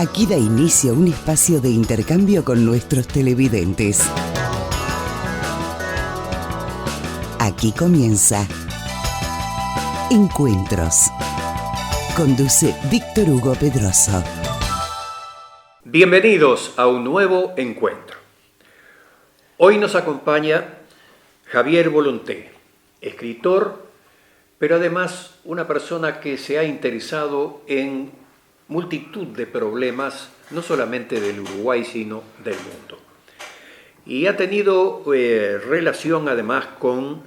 Aquí da inicio un espacio de intercambio con nuestros televidentes. Aquí comienza Encuentros. Conduce Víctor Hugo Pedroso. Bienvenidos a un nuevo encuentro. Hoy nos acompaña Javier Volonté, escritor, pero además una persona que se ha interesado en multitud de problemas, no solamente del Uruguay, sino del mundo. Y ha tenido relación además con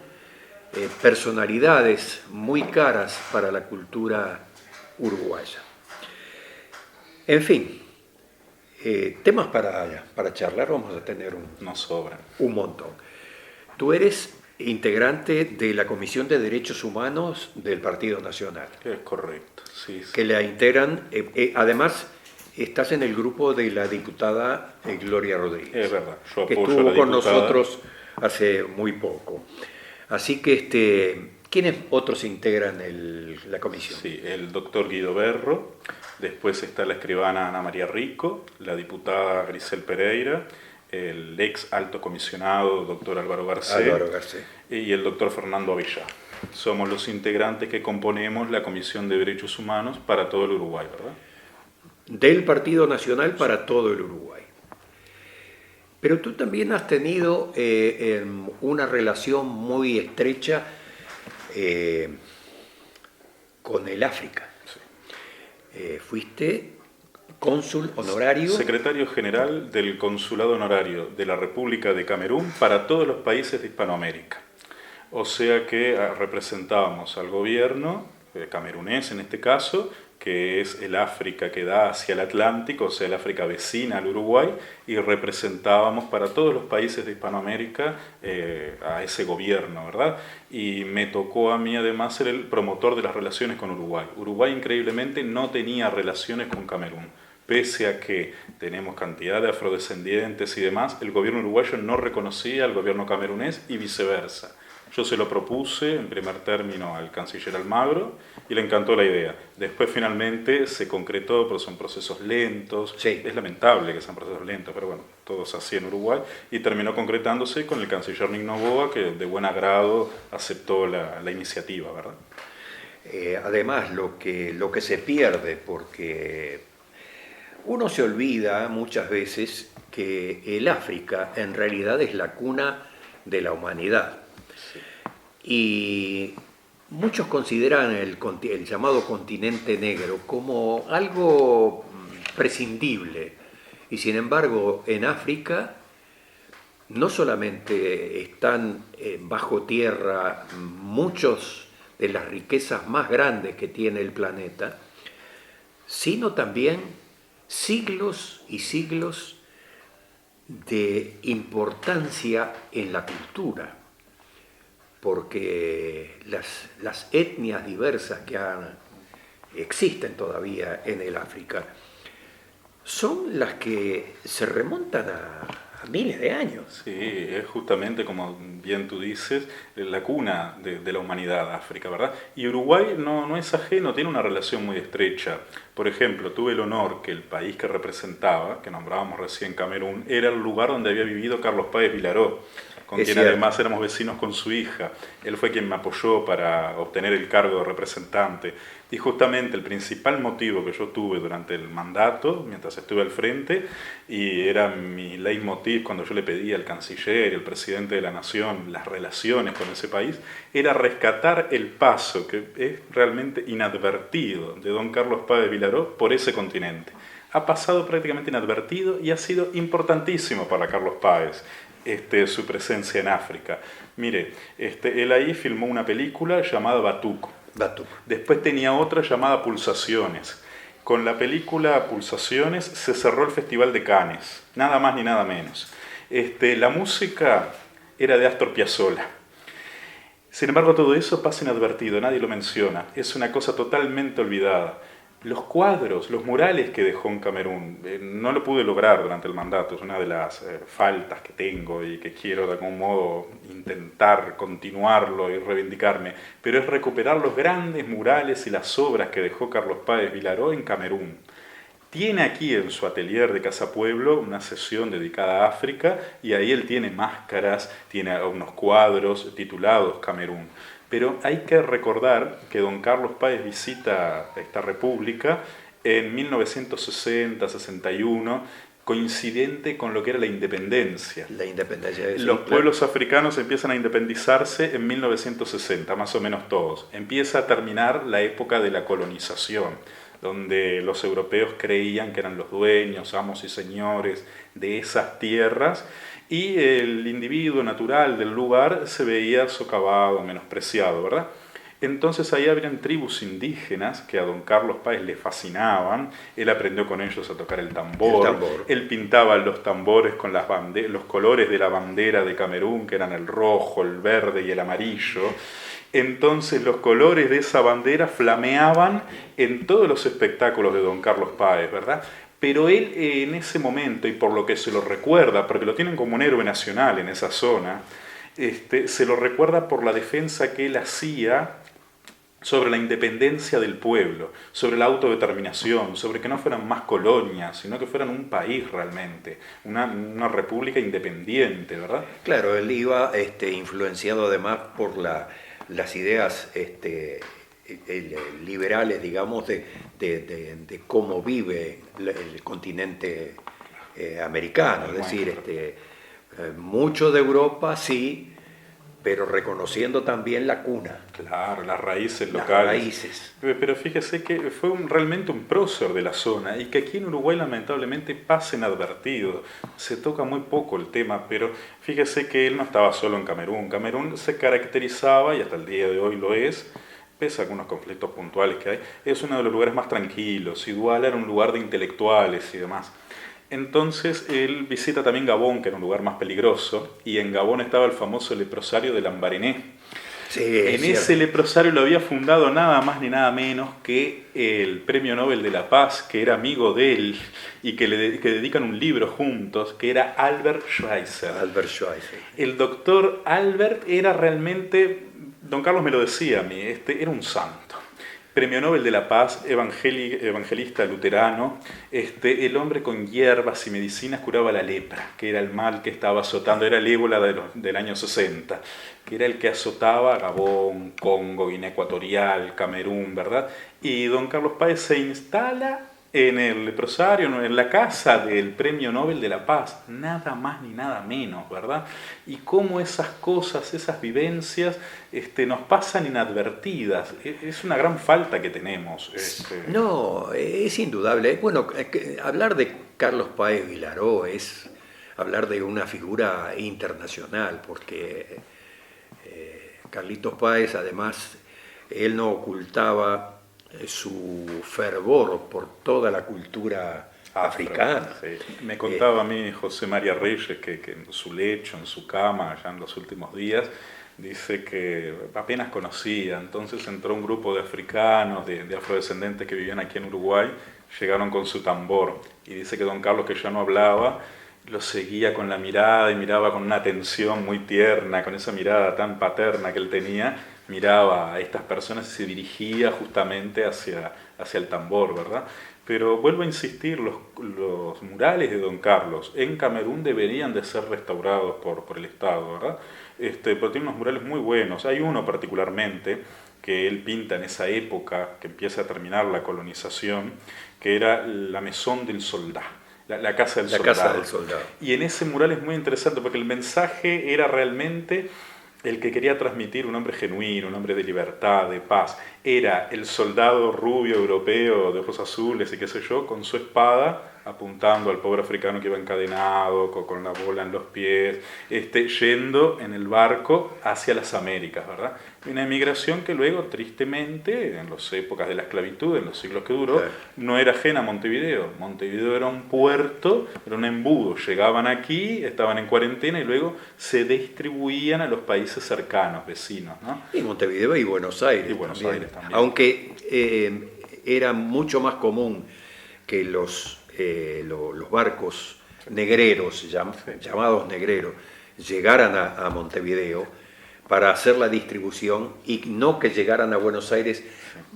personalidades muy caras para la cultura uruguaya. En fin, temas para charlar vamos a tener un montón. Tú eres integrante de la Comisión de Derechos Humanos del Partido Nacional. Es correcto, sí. Que la integran, además estás en el grupo de la diputada Gloria Rodríguez. Es verdad, yo que apoyo estuvo a la con diputada. nosotros hace muy poco. Así que, ¿quiénes otros integran la comisión? Sí, el doctor Guido Berro, después está la escribana Ana María Rico, la diputada Grisel Pereira, el ex alto comisionado doctor Álvaro Garcés y el doctor Fernando Avillar. Somos los integrantes que componemos la Comisión de Derechos Humanos para todo el Uruguay, ¿verdad? Del Partido Nacional para todo el Uruguay. Pero tú también has tenido una relación muy estrecha con el África. Sí. Fuiste cónsul honorario. Secretario general del Consulado Honorario de la República de Camerún para todos los países de Hispanoamérica. O sea que representábamos al gobierno camerunés en este caso, que es el África que da hacia el Atlántico, o sea, el África vecina al Uruguay, y representábamos para todos los países de Hispanoamérica a ese gobierno, ¿verdad? Y me tocó a mí además ser el promotor de las relaciones con Uruguay. Uruguay increíblemente no tenía relaciones con Camerún. Pese a que tenemos cantidad de afrodescendientes y demás, el gobierno uruguayo no reconocía al gobierno camerunés y viceversa. Yo se lo propuse en primer término al canciller Almagro y le encantó la idea. Después finalmente se concretó, pero son procesos lentos. Sí. Es lamentable que sean procesos lentos, pero bueno, todo se hacía en Uruguay. Y terminó concretándose con el canciller Nick Noboa, que de buen agrado aceptó la iniciativa, ¿verdad? Además, lo que se pierde, porque uno se olvida muchas veces que el África en realidad es la cuna de la humanidad. Sí. Y muchos consideran el llamado continente negro como algo prescindible. Y sin embargo, en África no solamente están bajo tierra muchos de las riquezas más grandes que tiene el planeta, sino también siglos y siglos de importancia en la cultura, porque las etnias diversas que existen todavía en el África son las que se remontan a miles de años. Sí, es justamente, como bien tú dices, la cuna de la humanidad, África, ¿verdad? Y Uruguay no es ajeno, tiene una relación muy estrecha. Por ejemplo, tuve el honor que el país que representaba, que nombrábamos recién Camerún, era el lugar donde había vivido Carlos Páez Vilaró, con quien además éramos vecinos con su hija. Él fue quien me apoyó para obtener el cargo de representante. Y justamente el principal motivo que yo tuve durante el mandato, mientras estuve al frente, y era mi leitmotiv cuando yo le pedí al canciller y al presidente de la Nación las relaciones con ese país, era rescatar el paso, que es realmente inadvertido, de don Carlos Páez Vilaró por ese continente. Ha pasado prácticamente inadvertido y ha sido importantísimo para Carlos Páez. Su presencia en África. Mire, él ahí filmó una película llamada Batuco. Después tenía otra llamada Pulsaciones. Con la película Pulsaciones se cerró el Festival de Cannes, nada más ni nada menos. La música era de Astor Piazzolla. Sin embargo, todo eso pasa inadvertido, nadie lo menciona. Es una cosa totalmente olvidada. Los cuadros, los murales que dejó en Camerún, no lo pude lograr durante el mandato, es una de las faltas que tengo y que quiero de algún modo intentar continuarlo y reivindicarme, pero es recuperar los grandes murales y las obras que dejó Carlos Páez Vilaró en Camerún. Tiene aquí en su atelier de Casa Pueblo una sesión dedicada a África y ahí él tiene máscaras, tiene unos cuadros titulados Camerún. Pero hay que recordar que don Carlos Páez visita esta república en 1960-61, coincidente con lo que era la independencia. La independencia de Los pueblos africanos empiezan a independizarse en 1960, más o menos todos. Empieza a terminar la época de la colonización, donde los europeos creían que eran los dueños, amos y señores de esas tierras, y el individuo natural del lugar se veía socavado, menospreciado, ¿verdad? Entonces ahí habían tribus indígenas que a don Carlos Páez le fascinaban. Él aprendió con ellos a tocar el tambor. Él pintaba los tambores con los colores de la bandera de Camerún, que eran el rojo, el verde y el amarillo. Entonces los colores de esa bandera flameaban en todos los espectáculos de don Carlos Páez, ¿verdad? Pero él en ese momento, y por lo que se lo recuerda, porque lo tienen como un héroe nacional en esa zona, se lo recuerda por la defensa que él hacía sobre la independencia del pueblo, sobre la autodeterminación, sobre que no fueran más colonias, sino que fueran un país realmente, una república independiente, ¿verdad? Claro, él iba influenciado además por las ideas liberales, digamos, de cómo vive el continente americano, es decir, mucho de Europa sí, pero reconociendo también la cuna. Claro, las raíces locales. Las raíces. Pero fíjese que fue realmente un prócer de la zona y que aquí en Uruguay lamentablemente pasa inadvertido. Se toca muy poco el tema, pero fíjese que él no estaba solo en Camerún. Camerún se caracterizaba, y hasta el día de hoy lo es, pese a algunos conflictos puntuales que hay, es uno de los lugares más tranquilos. Duala era un lugar de intelectuales y demás. Entonces él visita también Gabón, que era un lugar más peligroso, y en Gabón estaba el famoso leprosario de Lambaréné. Sí, en ese leprosario lo había fundado nada más ni nada menos que el Premio Nobel de la Paz, que era amigo de él y que dedican un libro juntos, que era Albert Schweitzer. Albert Schweitzer. El doctor Albert era realmente, don Carlos me lo decía a mí, era un santo. Premio Nobel de la Paz, evangelista luterano, el hombre con hierbas y medicinas curaba la lepra, que era el mal que estaba azotando, era el ébola del año 60, que era el que azotaba Gabón, Congo, Guinea Ecuatorial, Camerún, ¿verdad? Y don Carlos Páez se instala en el leprosario, en la casa del Premio Nobel de la Paz, nada más ni nada menos, ¿verdad? Y cómo esas cosas, esas vivencias nos pasan inadvertidas. Es una gran falta que tenemos. No, es indudable. Bueno, hablar de Carlos Páez Vilaró es hablar de una figura internacional, porque Carlitos Páez, además, él no ocultaba su fervor por toda la cultura africana. Sí. Me contaba a mí José María Reyes que en su lecho, en su cama, allá en los últimos días, dice que apenas conocía. Entonces entró un grupo de africanos, de afrodescendentes que vivían aquí en Uruguay, llegaron con su tambor. Y dice que don Carlos, que ya no hablaba, lo seguía con la mirada y miraba con una atención muy tierna, con esa mirada tan paterna que él tenía, miraba a estas personas y se dirigía justamente hacia el tambor, ¿verdad? Pero vuelvo a insistir, los murales de don Carlos en Camerún deberían de ser restaurados por el Estado, ¿verdad? Pero tiene unos murales muy buenos. Hay uno particularmente que él pinta en esa época que empieza a terminar la colonización, que era la Maison del Soldat. La casa del soldado. Casa del soldado. Y en ese mural es muy interesante porque el mensaje era realmente el que quería transmitir un hombre genuino, un hombre de libertad, de paz. Era el soldado rubio europeo de ojos azules y qué sé yo, con su espada apuntando al pobre africano que iba encadenado, con la bola en los pies, yendo en el barco hacia las Américas, ¿verdad? Una emigración que luego, tristemente, en las épocas de la esclavitud, en los siglos que duró, no era ajena a Montevideo. Montevideo era un puerto, era un embudo. Llegaban aquí, estaban en cuarentena y luego se distribuían a los países cercanos, vecinos, ¿no? Y Montevideo y Buenos Aires. Y Buenos Aires también. Aunque era mucho más común que los barcos negreros, llamados negreros, llegaran a Montevideo, para hacer la distribución y no que llegaran a Buenos Aires,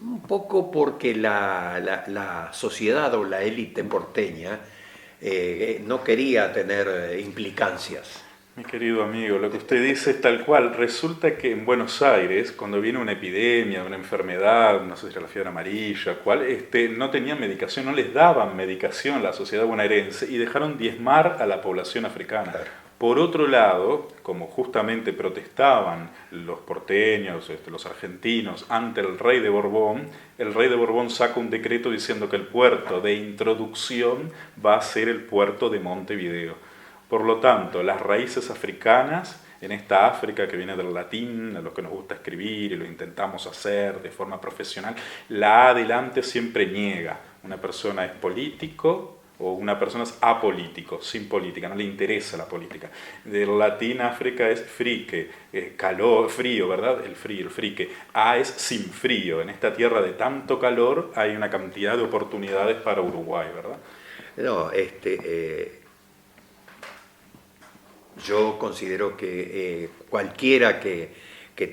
un poco porque la sociedad o la élite porteña no quería tener implicancias. Mi querido amigo, lo que usted dice es tal cual. Resulta que en Buenos Aires, cuando viene una epidemia, una enfermedad, no sé si era la fiebre amarilla, no tenían medicación, no les daban medicación a la sociedad bonaerense y dejaron diezmar a la población africana. Claro. Por otro lado, como justamente protestaban los porteños, los argentinos, ante el rey de Borbón saca un decreto diciendo que el puerto de introducción va a ser el puerto de Montevideo. Por lo tanto, las raíces africanas, en esta África que viene del latín, a lo que nos gusta escribir y lo intentamos hacer de forma profesional, la A adelante siempre niega. Una persona es político o una persona es apolítico, sin política, no le interesa la política. Del latín África es frique, calor, frío, ¿verdad? El frique. A es sin frío. En esta tierra de tanto calor hay una cantidad de oportunidades para Uruguay, ¿verdad? No, yo considero que cualquiera que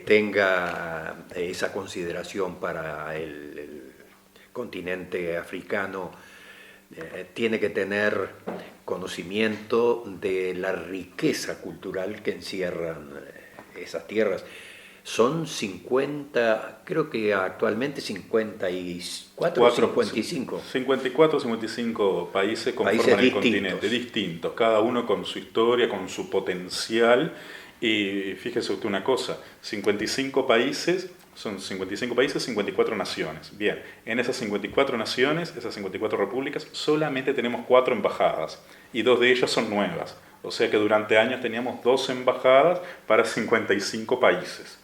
tenga esa consideración para el continente africano tiene que tener conocimiento de la riqueza cultural que encierran esas tierras. Son 50, creo que actualmente 54 o 55. 54 o 55 países conforman el continente, distintos, cada uno con su historia, con su potencial. Y fíjese usted una cosa, 55 países, son 55 países, 54 naciones. Bien, en esas 54 naciones, esas 54 repúblicas, solamente tenemos 4 embajadas y 2 de ellas son nuevas. O sea que durante años teníamos 2 embajadas para 55 países.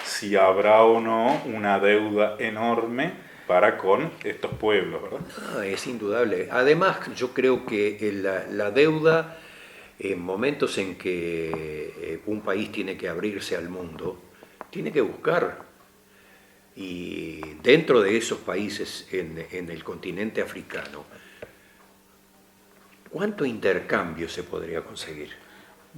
Si habrá o no una deuda enorme para con estos pueblos, ¿verdad? No, es indudable. Además, yo creo que la deuda, en momentos en que un país tiene que abrirse al mundo, tiene que buscar. Y dentro de esos países, en el continente africano, ¿cuánto intercambio se podría conseguir?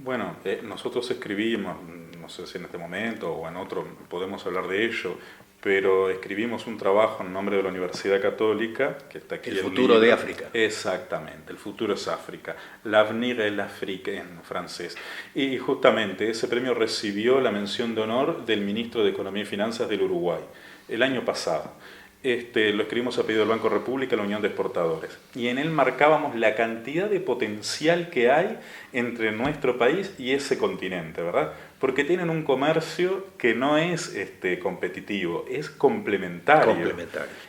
Bueno, nosotros escribimos, no sé si en este momento o en otro podemos hablar de ello, pero escribimos un trabajo en nombre de la Universidad Católica, que está aquí. El futuro de África. Exactamente, el futuro es África. L'avenir est l'Afrique en francés. Y justamente ese premio recibió la mención de honor del ministro de Economía y Finanzas del Uruguay el año pasado. Lo escribimos a pedido del Banco República, la Unión de Exportadores, y en él marcábamos la cantidad de potencial que hay entre nuestro país y ese continente, ¿verdad? Porque tienen un comercio que no es competitivo, es complementario.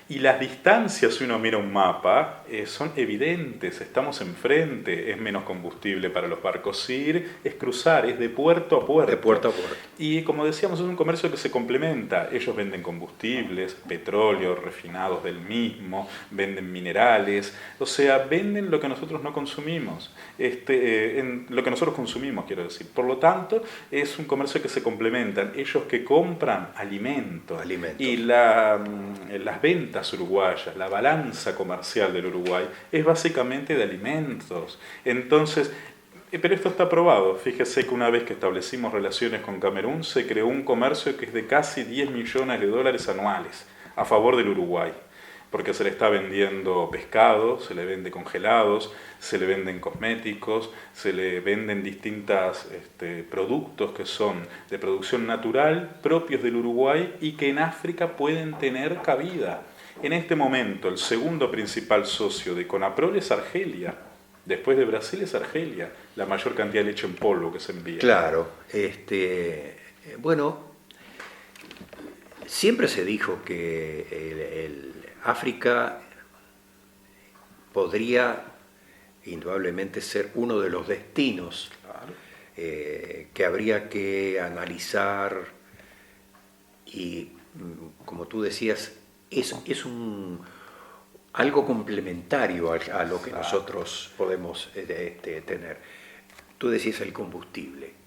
Y las distancias, si uno mira un mapa, son evidentes, estamos enfrente, es menos combustible para los barcos ir, es cruzar, es de puerto a puerto. De puerto a puerto. Y como decíamos, es un comercio que se complementa. Ellos venden combustibles, petróleo, refinados del mismo, venden minerales, o sea, venden lo que nosotros no consumimos, lo que nosotros consumimos, quiero decir. Por lo tanto, es un comercio que se complementan. Ellos que compran alimentos. Y las ventas uruguayas, la balanza comercial del Uruguay es básicamente de alimentos. Entonces, pero esto está probado. Fíjese que una vez que establecimos relaciones con Camerún, se creó un comercio que es de casi 10 millones de dólares anuales a favor del Uruguay, porque se le está vendiendo pescado, se le vende congelados, se le venden cosméticos, se le venden distintos productos que son de producción natural, propios del Uruguay y que en África pueden tener cabida. En este momento, el segundo principal socio de Conaprol es Argelia. Después de Brasil es Argelia, la mayor cantidad de leche en polvo que se envía. Claro, bueno, siempre se dijo que África podría indudablemente ser uno de los destinos que habría que analizar y, como tú decías, es algo complementario a lo que nosotros podemos tener. Tú decías el combustible.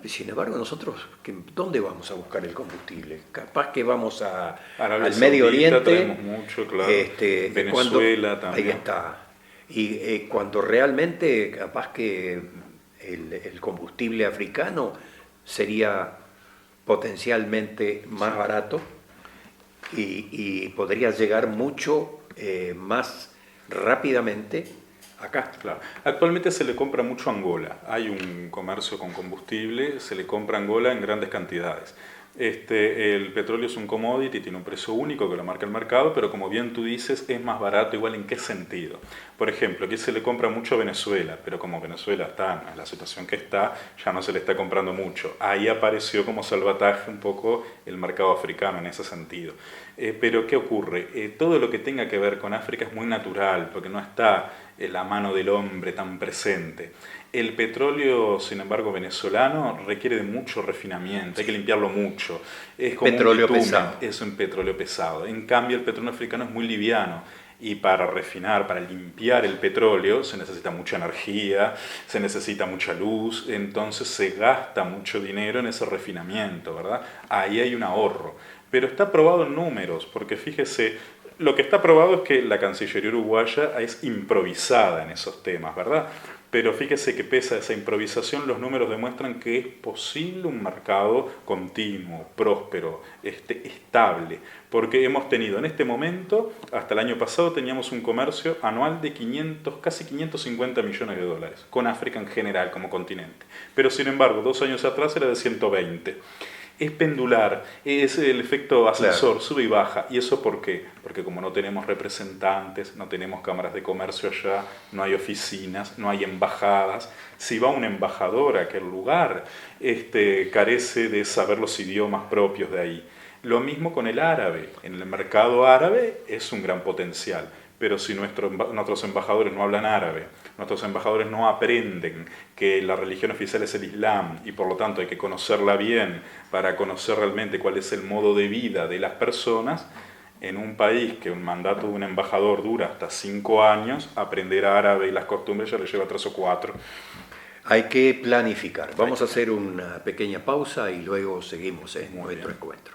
Sin embargo, nosotros, ¿dónde vamos a buscar el combustible? Capaz que vamos al Medio Oriente. Tenemos mucho, claro. Venezuela también. Ahí está. Y cuando realmente capaz que el combustible africano sería potencialmente más barato y podría llegar mucho más rápidamente acá. Claro. Actualmente se le compra mucho a Angola. Hay un comercio con combustible, se le compra a Angola en grandes cantidades. El petróleo es un commodity, tiene un precio único que lo marca el mercado, pero como bien tú dices, es más barato. ¿Igual en qué sentido? Por ejemplo, aquí se le compra mucho a Venezuela, pero como Venezuela está en la situación que está, ya no se le está comprando mucho. Ahí apareció como salvataje un poco el mercado africano en ese sentido. Pero ¿qué ocurre? Todo lo que tenga que ver con África es muy natural, porque no está la mano del hombre tan presente. El petróleo, sin embargo, venezolano requiere de mucho refinamiento, hay que limpiarlo mucho. Es como petróleo un bitumen, pesado. es un petróleo pesado. En cambio, el petróleo africano es muy liviano. Y para refinar, para limpiar el petróleo, se necesita mucha energía, se necesita mucha luz, entonces se gasta mucho dinero en ese refinamiento, ¿verdad? Ahí hay un ahorro. Pero está probado en números, porque fíjese, lo que está probado es que la Cancillería uruguaya es improvisada en esos temas, ¿verdad? Pero fíjese que pese a esa improvisación, los números demuestran que es posible un mercado continuo, próspero, estable. Porque hemos tenido en este momento, hasta el año pasado, teníamos un comercio anual de casi 550 millones de dólares, con África en general como continente. Pero sin embargo, 2 años atrás era de 120. Es pendular, es el efecto ascensor, claro. Sube y baja. ¿Y eso por qué? Porque como no tenemos representantes, no tenemos cámaras de comercio allá, no hay oficinas, no hay embajadas. Si va un embajador a aquel lugar, carece de saber los idiomas propios de ahí. Lo mismo con el árabe. En el mercado árabe es un gran potencial. Pero si nuestros embajadores no hablan árabe, nuestros embajadores no aprenden que la religión oficial es el Islam y por lo tanto hay que conocerla bien para conocer realmente cuál es el modo de vida de las personas, en un país que un mandato de un embajador dura hasta 5 años, aprender árabe y las costumbres ya le lleva 3 o 4. Hay que planificar. Vamos a hacer una pequeña pausa y luego seguimos en nuestro encuentro.